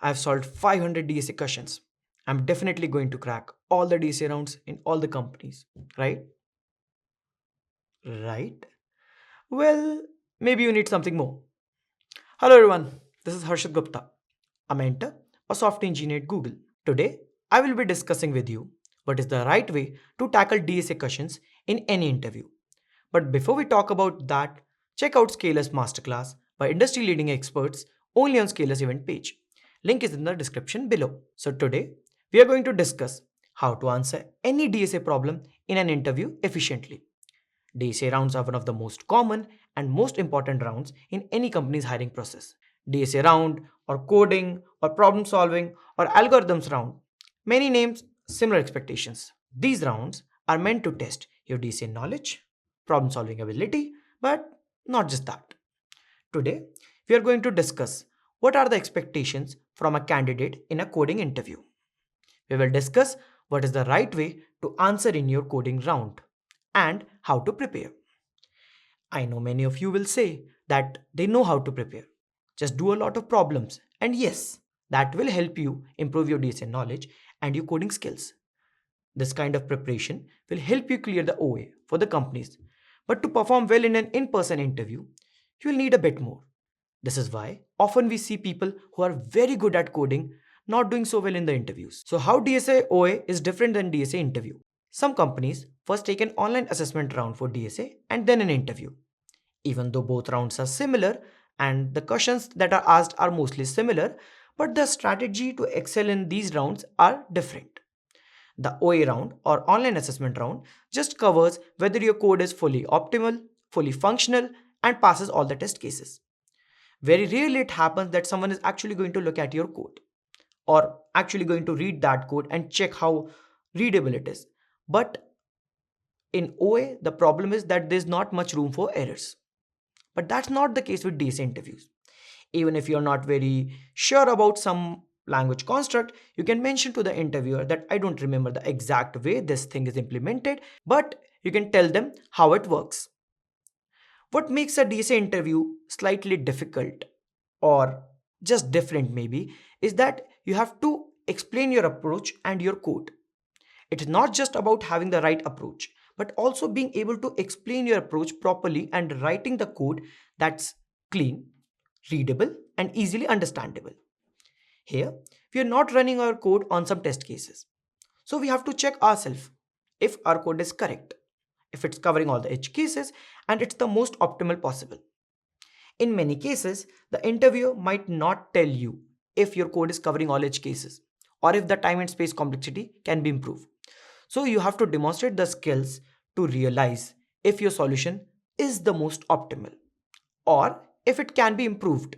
I've solved 500 DSA questions. I'm definitely going to crack all the DSA rounds in all the companies, right? Right? Well, maybe you need something more. Hello everyone, this is Harshit Gupta, a mentor, a software engineer at Google. Today, I will be discussing with you what is the right way to tackle DSA questions in any interview. But before we talk about that, check out Scalar's masterclass by industry leading experts only on Scalar's event page. Link is in the description below. So today, we are going to discuss how to answer any DSA problem in an interview efficiently. DSA rounds are one of the most common and most important rounds in any company's hiring process. DSA round or coding or problem solving or algorithms round. Many names, similar expectations. These rounds are meant to test your DSA knowledge, problem solving ability, but not just that. Today, we are going to discuss what are the expectations from a candidate in a coding interview. We will discuss what is the right way to answer in your coding round and how to prepare. I know many of you will say that they know how to prepare. Just do a lot of problems. And yes, that will help you improve your DSA knowledge and your coding skills. This kind of preparation will help you clear the OA for the companies. But to perform well in an in person interview, you will need a bit more. This is why often we see people who are very good at coding not doing so well in the interviews. So, how DSA OA is different than DSA interview? Some companies first take an online assessment round for DSA and then an interview. Even though both rounds are similar and the questions that are asked are mostly similar, but the strategy to excel in these rounds are different. The OA round or online assessment round just covers whether your code is fully optimal, fully functional, and passes all the test cases. Very rarely it happens that someone is actually going to look at your code or actually going to read that code and check how readable it is. But in OA, the problem is that there's not much room for errors. But that's not the case with DSA interviews. Even if you're not very sure about some language construct, you can mention to the interviewer that I don't remember the exact way this thing is implemented, but you can tell them how it works. What makes a DSA interview slightly difficult or just different maybe is that you have to explain your approach and your code. It's not just about having the right approach, but also being able to explain your approach properly and writing the code that's clean, readable, and easily understandable. Here, we are not running our code on some test cases. So we have to check ourselves if our code is correct, if it's covering all the edge cases, and it's the most optimal possible. In many cases, the interviewer might not tell you if your code is covering all edge cases or if the time and space complexity can be improved. So you have to demonstrate the skills to realize if your solution is the most optimal or if it can be improved,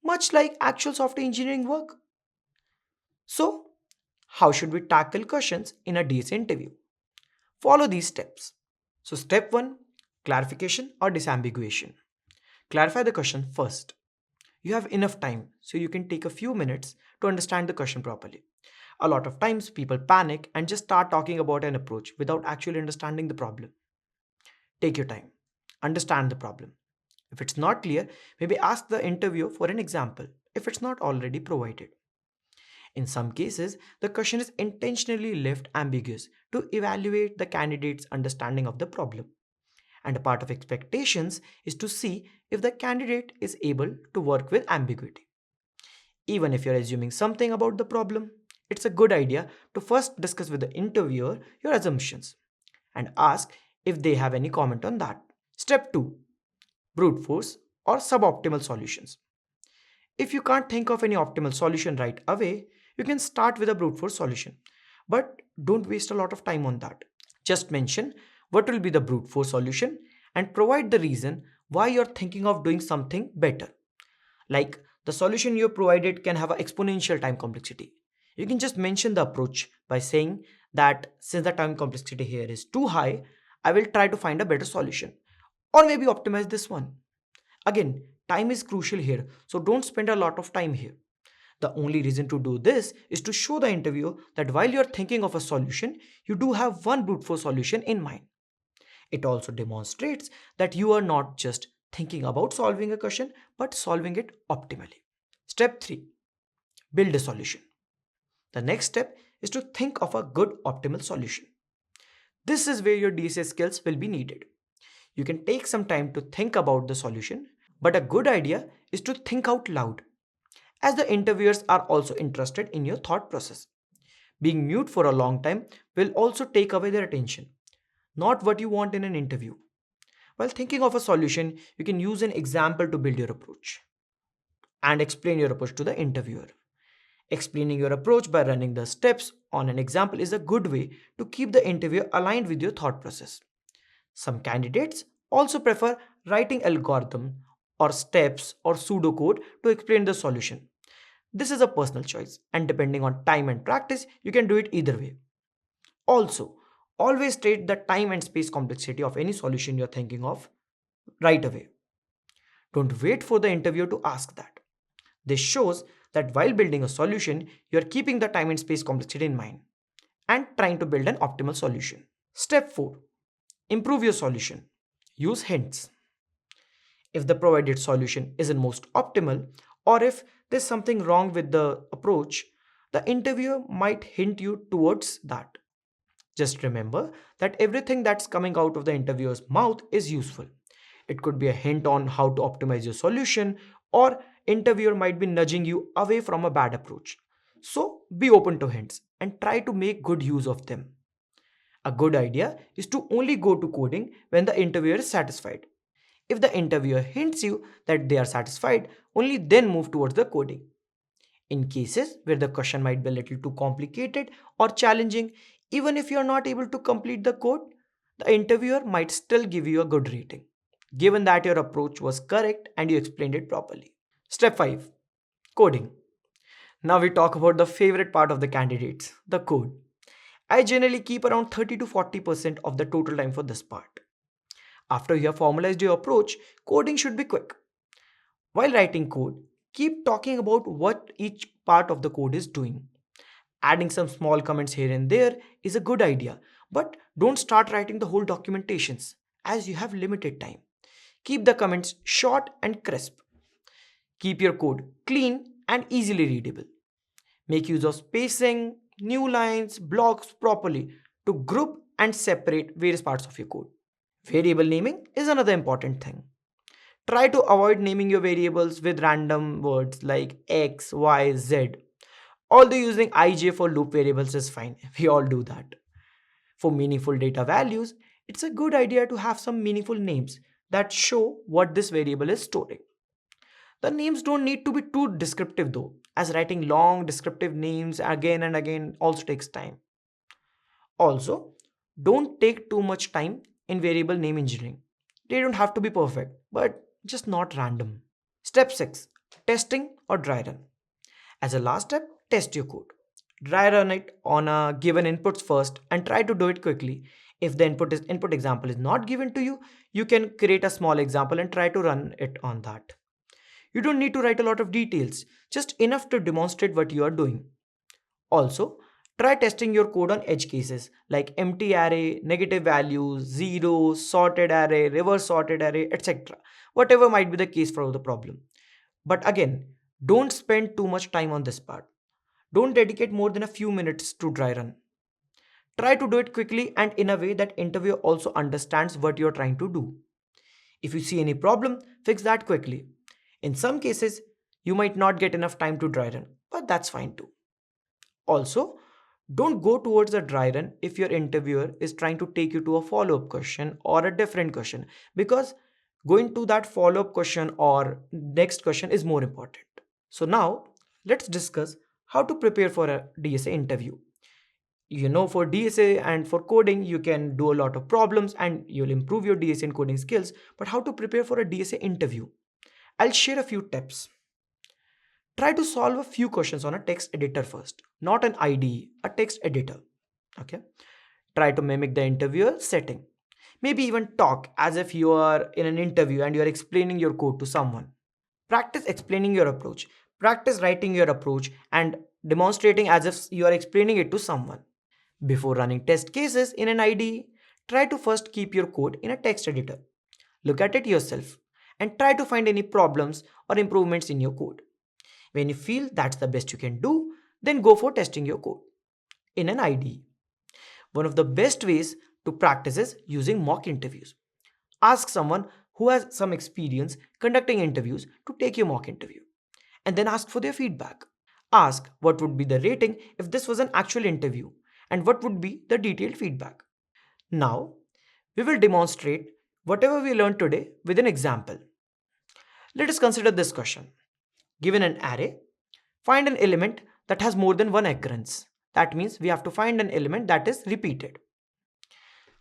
much like actual software engineering work. So, how should we tackle questions in a DSA interview? Follow these steps. So, step 1, clarification or disambiguation. Clarify the question first. You have enough time, so you can take a few minutes to understand the question properly. A lot of times, people panic and just start talking about an approach without actually understanding the problem. Take your time, understand the problem. If it's not clear, maybe ask the interviewer for an example if it's not already provided. In some cases, the question is intentionally left ambiguous to evaluate the candidate's understanding of the problem. And a part of expectations is to see if the candidate is able to work with ambiguity. Even if you're assuming something about the problem, it's a good idea to first discuss with the interviewer your assumptions and ask if they have any comment on that. Step 2, brute force or suboptimal solutions. If you can't think of any optimal solution right away, you can start with a brute force solution. But don't waste a lot of time on that. Just mention what will be the brute force solution and provide the reason why you're thinking of doing something better. Like the solution you provided can have an exponential time complexity. You can just mention the approach by saying that since the time complexity here is too high, I will try to find a better solution or maybe optimize this one. Again, time is crucial here, so don't spend a lot of time here. The only reason to do this is to show the interviewer that while you're thinking of a solution, you do have one brute force solution in mind. It also demonstrates that you are not just thinking about solving a question, but solving it optimally. Step 3, Build a solution. The next step is to think of a good optimal solution. This is where your DSA skills will be needed. You can take some time to think about the solution, but a good idea is to think out loud, as the interviewers are also interested in your thought process. Being mute for a long time will also take away their attention, not what you want in an interview. While thinking of a solution, you can use an example to build your approach and explain your approach to the interviewer. Explaining your approach by running the steps on an example is a good way to keep the interviewer aligned with your thought process. Some candidates also prefer writing algorithm or steps or pseudocode to explain the solution. This is a personal choice, and depending on time and practice, you can do it either way. Also, always state the time and space complexity of any solution you're thinking of right away. Don't wait for the interviewer to ask that. This shows that while building a solution, you're keeping the time and space complexity in mind and trying to build an optimal solution. Step 4. Improve your solution. Use hints. If the provided solution isn't most optimal, or if there's something wrong with the approach, the interviewer might hint you towards that. Just remember that everything that's coming out of the interviewer's mouth is useful. It could be a hint on how to optimize your solution, or interviewer might be nudging you away from a bad approach. So be open to hints and try to make good use of them. A good idea is to only go to coding when the interviewer is satisfied. If the interviewer hints you that they are satisfied, only then move towards the coding. In cases where the question might be a little too complicated or challenging, even if you are not able to complete the code, the interviewer might still give you a good rating, given that your approach was correct and you explained it properly. Step 5. Coding. Now we talk about the favorite part of the candidates, the code. I generally keep around 30 to 40% of the total time for this part. After you have formalized your approach, coding should be quick. While writing code, keep talking about what each part of the code is doing. Adding some small comments here and there is a good idea, but don't start writing the whole documentations as you have limited time. Keep the comments short and crisp. Keep your code clean and easily readable. Make use of spacing, new lines, blocks properly to group and separate various parts of your code. Variable naming is another important thing. Try to avoid naming your variables with random words like x, y, z. Although using ij for loop variables is fine, we all do that. For meaningful data values, it's a good idea to have some meaningful names that show what this variable is storing. The names don't need to be too descriptive though, as writing long descriptive names again and again also takes time. Also, don't take too much time in variable name engineering. They don't have to be perfect, but just not random. Step 6. Testing or dry run. As a last step, test your code. Dry run it on a given inputs first and try to do it quickly. If the input example is not given to you, you can create a small example and try to run it on that. You don't need to write a lot of details, just enough to demonstrate what you are doing. Also, try testing your code on edge cases like empty array, negative values, zero, sorted array, reverse sorted array, etc. Whatever might be the case for the problem. But again, don't spend too much time on this part. Don't dedicate more than a few minutes to dry run. Try to do it quickly and in a way that interviewer also understands what you're trying to do. If you see any problem, fix that quickly. In some cases, you might not get enough time to dry run, but that's fine too. Also, don't go towards a dry run if your interviewer is trying to take you to a follow up question or a different question, because going to that follow up question or next question is more important. So, now let's discuss how to prepare for a DSA interview. For DSA and for coding, you can do a lot of problems and you'll improve your DSA and coding skills. But how to prepare for a DSA interview? I'll share a few tips. Try to solve a few questions on a text editor first, not an IDE, a text editor. Okay. Try to mimic the interviewer setting. Maybe even talk as if you are in an interview and you are explaining your code to someone. Practice explaining your approach. Practice writing your approach and demonstrating as if you are explaining it to someone. Before running test cases in an IDE, try to first keep your code in a text editor. Look at it yourself and try to find any problems or improvements in your code. When you feel that's the best you can do, then go for testing your code in an IDE. One of the best ways to practice is using mock interviews. Ask someone who has some experience conducting interviews to take your mock interview and then ask for their feedback. Ask what would be the rating if this was an actual interview and what would be the detailed feedback. Now, we will demonstrate whatever we learned today with an example. Let us consider this question. Given an array, find an element that has more than one occurrence. That means we have to find an element that is repeated.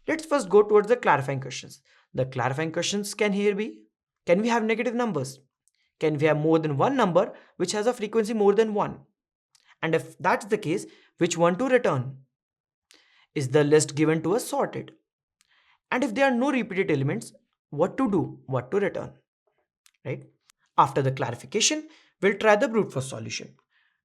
Let's first go towards the clarifying questions. The clarifying questions can here be, can we have negative numbers? Can we have more than one number which has a frequency more than 1? And if that's the case, which one to return? Is the list given to us sorted? And if there are no repeated elements, what to do, what to return, right? After the clarification, we'll try the brute force solution.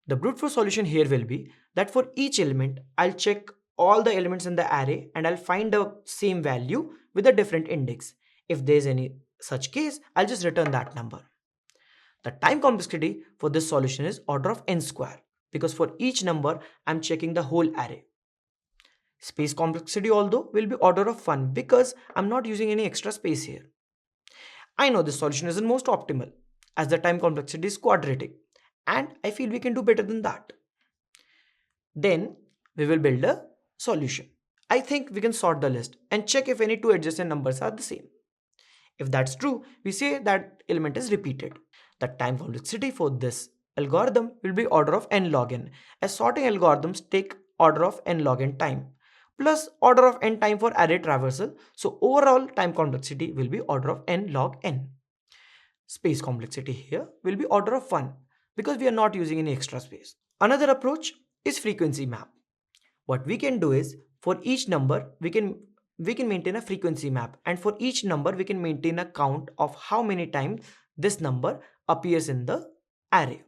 The brute force solution here will be that for each element, I'll check all the elements in the array and I'll find the same value with a different index. If there's any such case, I'll just return that number. The time complexity for this solution is order of n square because for each number, I'm checking the whole array. Space complexity although will be order of 1 because I'm not using any extra space here. I know this solution isn't most optimal as the time complexity is quadratic and I feel we can do better than that. Then we will build a solution. I think we can sort the list and check if any two adjacent numbers are the same. If that's true, we say that element is repeated. The time complexity for this algorithm will be order of n log n, as sorting algorithms take order of n log n time plus order of n time for array traversal. So overall time complexity will be order of n log n. Space complexity here will be order of 1 because we are not using any extra space. Another approach is frequency map. What we can do is for each number we can maintain a frequency map, and for each number we can maintain a count of how many times this number appears in the array.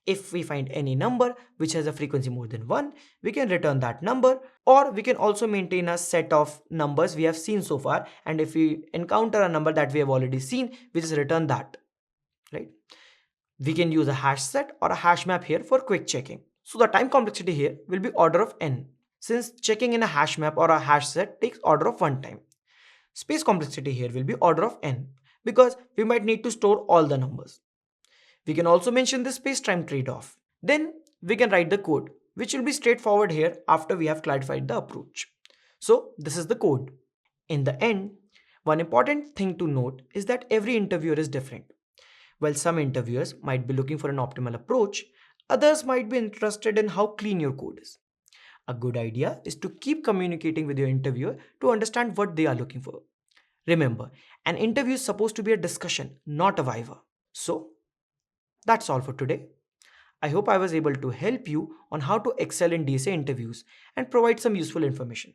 If we find any number which has a frequency more than 1, we can return that number, or we can also maintain a set of numbers we have seen so far, and if we encounter a number that we have already seen, we just return that, right? We can use a hash set or a hash map here for quick checking. So the time complexity here will be order of n, since checking in a hash map or a hash set takes order of 1 time. Space complexity here will be order of n because we might need to store all the numbers. We can also mention the space-time trade-off. Then we can write the code, which will be straightforward here after we have clarified the approach. So this is the code. In the end, one important thing to note is that every interviewer is different. While some interviewers might be looking for an optimal approach, others might be interested in how clean your code is. A good idea is to keep communicating with your interviewer to understand what they are looking for. Remember, an interview is supposed to be a discussion, not a viva. So, that's all for today. I hope I was able to help you on how to excel in DSA interviews and provide some useful information.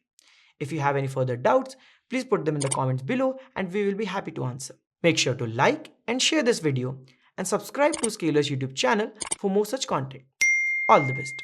If you have any further doubts, please put them in the comments below and we will be happy to answer. Make sure to like and share this video and subscribe to Scalar's YouTube channel for more such content. All the best.